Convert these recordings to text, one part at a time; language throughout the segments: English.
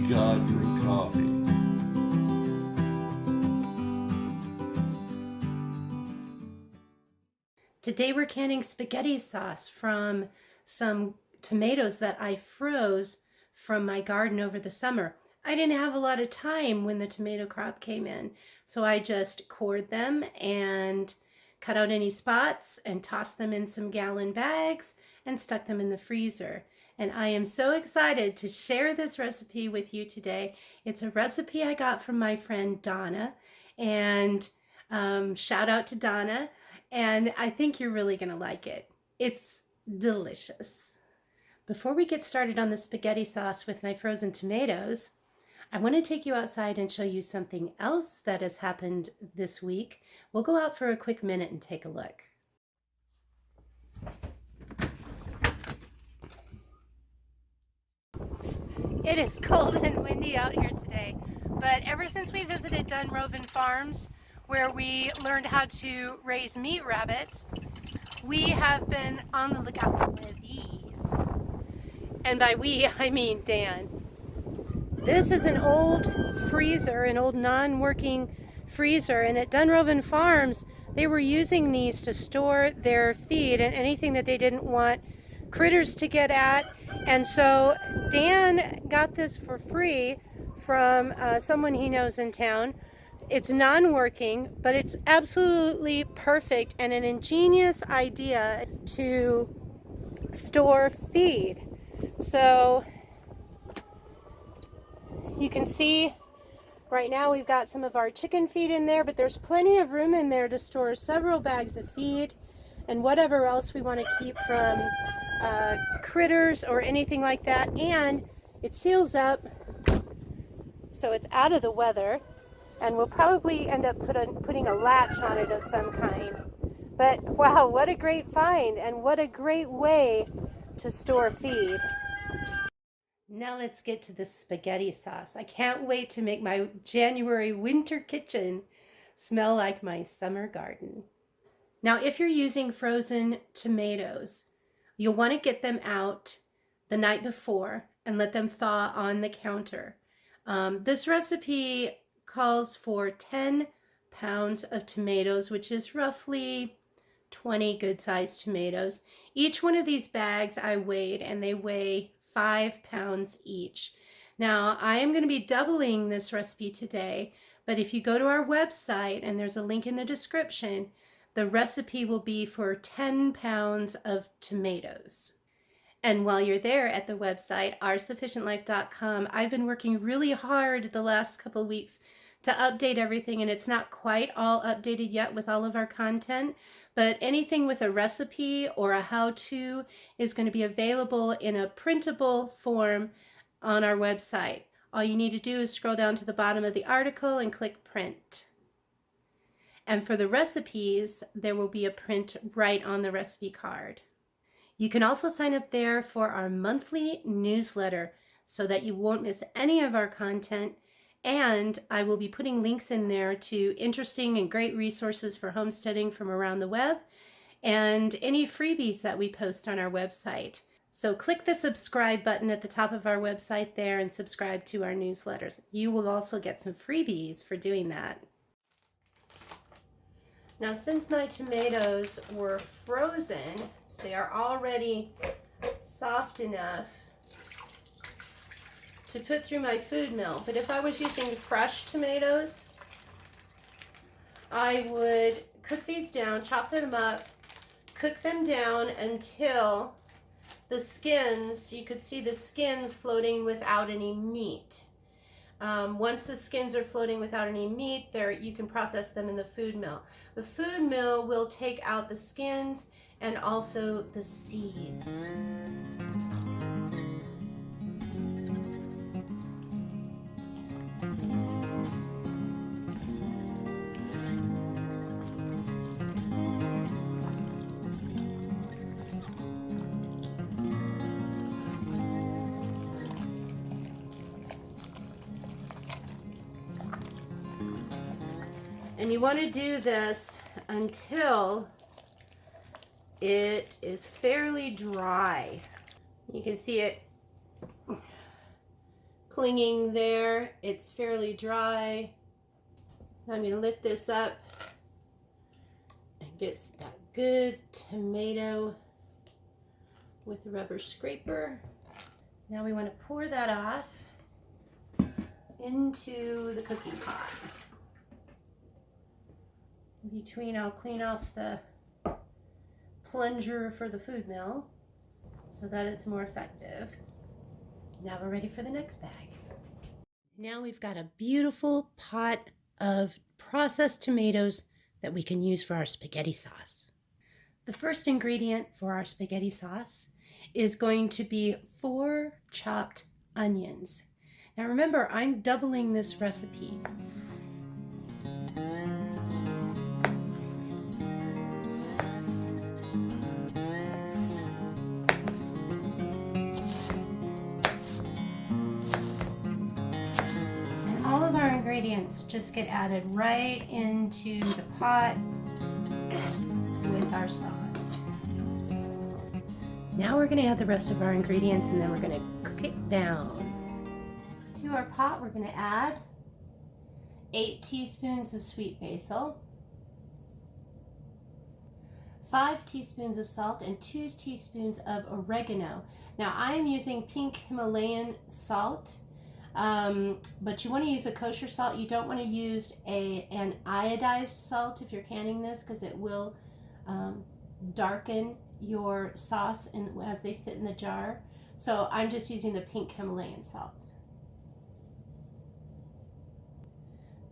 God from coffee. Today we're canning spaghetti sauce from some tomatoes that I froze from my garden over the summer. I didn't have a lot of time when the tomato crop came in, so I just cored them and cut out any spots and tossed them in some gallon bags and stuck them in the freezer. And I am so excited to share this recipe with you today. It's a recipe I got from my friend Donna, and shout out to Donna. And I think you're really going to like it. It's delicious. Before we get started on the spaghetti sauce with my frozen tomatoes, I want to take you outside and show you something else that has happened this week. We'll go out for a quick minute and take a look. It is cold and windy out here today, but ever since we visited Dunroven Farms, where we learned how to raise meat rabbits, we have been on the lookout for one of these. And by we, I mean Dan. This is an old freezer, an old non-working freezer, and at Dunroven Farms, they were using these to store their feed and anything that they didn't want critters to get at. And so Dan got this for free from someone he knows in town. It's non-working, but it's absolutely perfect and an ingenious idea to store feed. So you can see right now we've got some of our chicken feed in there, but there's plenty of room in there to store several bags of feed and whatever else we want to keep from critters or anything like that. And it seals up so it's out of the weather. And we'll probably end up putting a latch on it of some kind. But wow, what a great find and what a great way to store feed. Now let's get to the spaghetti sauce. I can't wait to make my January winter kitchen smell like my summer garden. Now, if you're using frozen tomatoes, you'll want to get them out the night before and let them thaw on the counter. This recipe calls for 10 pounds of tomatoes, which is roughly 20 good-sized tomatoes. Each one of these bags I weighed, and they weigh 5 pounds each. Now, I am going to be doubling this recipe today, but if you go to our website, and there's a link in the description, the recipe will be for 10 pounds of tomatoes. And while you're there at the website, oursufficientlife.com, I've been working really hard the last couple of weeks to update everything, and it's not quite all updated yet with all of our content, but anything with a recipe or a how-to is going to be available in a printable form on our website. All you need to do is scroll down to the bottom of the article and click print. And for the recipes, there will be a print right on the recipe card. You can also sign up there for our monthly newsletter so that you won't miss any of our content. And I will be putting links in there to interesting and great resources for homesteading from around the web and any freebies that we post on our website. So click the subscribe button at the top of our website there and subscribe to our newsletters. You will also get some freebies for doing that. Now, since my tomatoes were frozen, they are already soft enough to put through my food mill. But if I was using fresh tomatoes, I would cook these down, chop them up, cook them down until the skins, you could see the skins floating without any meat. Once the skins are floating without any meat, there you can process them in the food mill. The food mill will take out the skins and also the seeds. And you want to do this until it is fairly dry. You can see it clinging there. It's fairly dry. I'm going to lift this up and get that good tomato with the rubber scraper. Now we want to pour that off into the cooking pot. In between, I'll clean off the plunger for the food mill so that it's more effective. Now we're ready for the next bag. Now we've got a beautiful pot of processed tomatoes that we can use for our spaghetti sauce. The first ingredient for our spaghetti sauce is going to be 4 chopped onions. Now remember, I'm doubling this recipe. All of our ingredients just get added right into the pot with our sauce. Now we're going to add the rest of our ingredients and then we're going to cook it down. To our pot, we're going to add 8 teaspoons of sweet basil, 5 teaspoons of salt, and 2 teaspoons of oregano. Now I'm using pink Himalayan salt. But you want to use a kosher salt. You don't want to use an iodized salt if you're canning this, because it will darken your sauce as they sit in the jar. So I'm just using the pink Himalayan salt.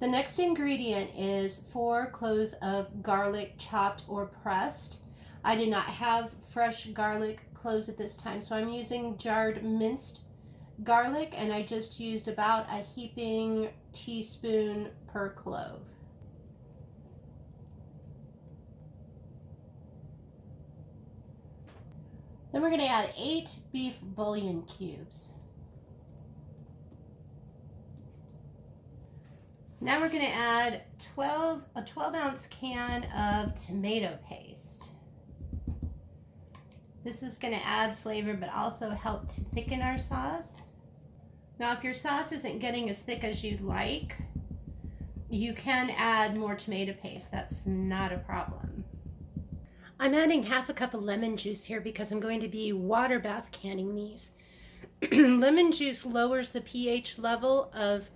The next ingredient is 4 cloves of garlic, chopped or pressed. I did not have fresh garlic cloves at this time, so I'm using jarred minced garlic, and I just used about a heaping teaspoon per clove. Then we're going to add 8 beef bouillon cubes. Now we're going to add a 12-ounce can of tomato paste. This is going to add flavor but also help to thicken our sauce. Now if your sauce isn't getting as thick as you'd like, you can add more tomato paste. That's not a problem. I'm adding half a cup of lemon juice here because I'm going to be water bath canning these. Lemon juice lowers the pH level of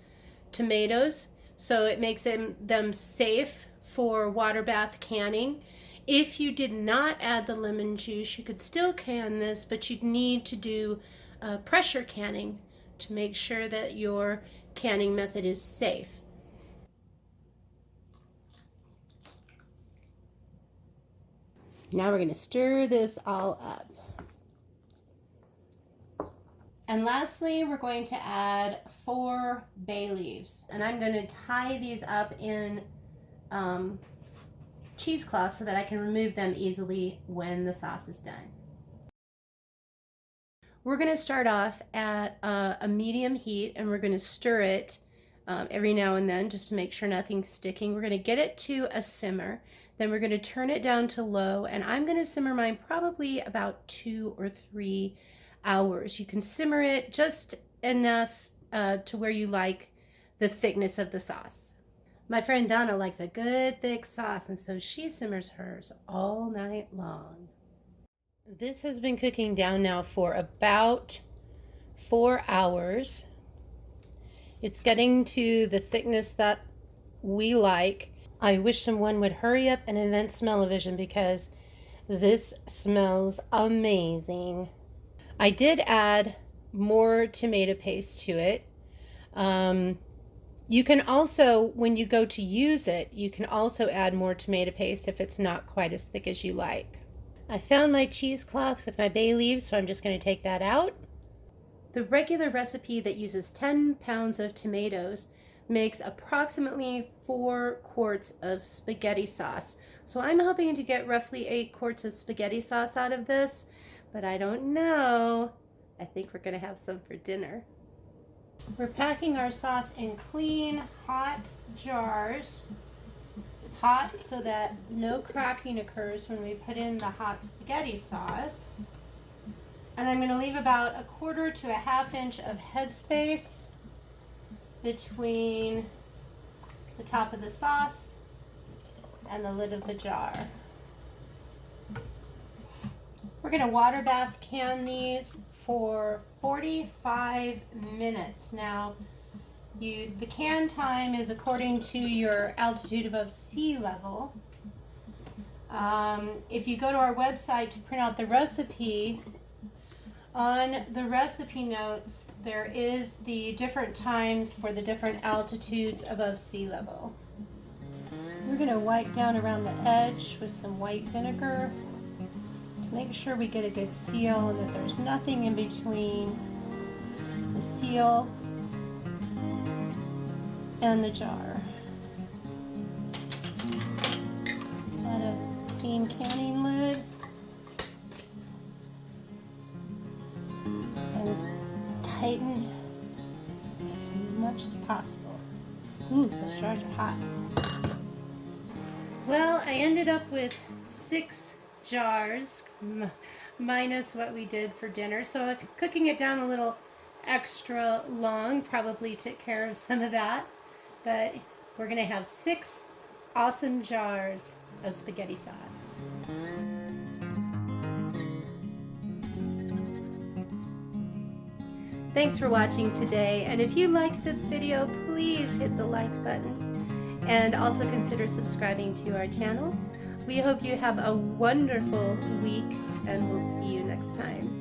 tomatoes, so it makes them safe for water bath canning. If you did not add the lemon juice, you could still can this, but you'd need to do pressure canning to make sure that your canning method is safe. Now we're going to stir this all up. And lastly, we're going to add 4 bay leaves. And I'm going to tie these up in cheesecloth so that I can remove them easily when the sauce is done. We're going to start off at a medium heat, and we're going to stir it every now and then just to make sure nothing's sticking. We're going to get it to a simmer. Then we're going to turn it down to low, and I'm going to simmer mine probably about 2 or 3 hours. You can simmer it just enough to where you like the thickness of the sauce. My friend Donna likes a good thick sauce, and so she simmers hers all night long. This has been cooking down now for about 4 hours. It's getting to the thickness that we like. I wish someone would hurry up and invent smell-o-vision because this smells amazing. I did add more tomato paste to it. You can also, when you go to use it, you can also add more tomato paste if it's not quite as thick as you like. I found my cheesecloth with my bay leaves, so I'm just going to take that out. The regular recipe that uses 10 pounds of tomatoes makes approximately 4 quarts of spaghetti sauce. So I'm hoping to get roughly 8 quarts of spaghetti sauce out of this, but I don't know. I think we're going to have some for dinner. We're packing our sauce in clean, hot jars. Hot so that no cracking occurs when we put in the hot spaghetti sauce. And I'm going to leave about 1/4 to 1/2 inch of headspace between the top of the sauce and the lid of the jar. We're going to water bath can these for 45 minutes. Now, the can time is according to your altitude above sea level. If you go to our website to print out the recipe, on the recipe notes there is the different times for the different altitudes above sea level. We're going to wipe down around the edge with some white vinegar to make sure we get a good seal and that there's nothing in between the seal and the jar. Add a clean canning lid and tighten as much as possible. Ooh, those jars are hot. Well, I ended up with 6 jars minus what we did for dinner, so cooking it down a little extra long probably took care of some of that, but we're gonna have 6 awesome jars of spaghetti sauce. Thanks for watching today, and if you liked this video, please hit the like button and also consider subscribing to our channel. We hope you have a wonderful week, and we'll see you next time.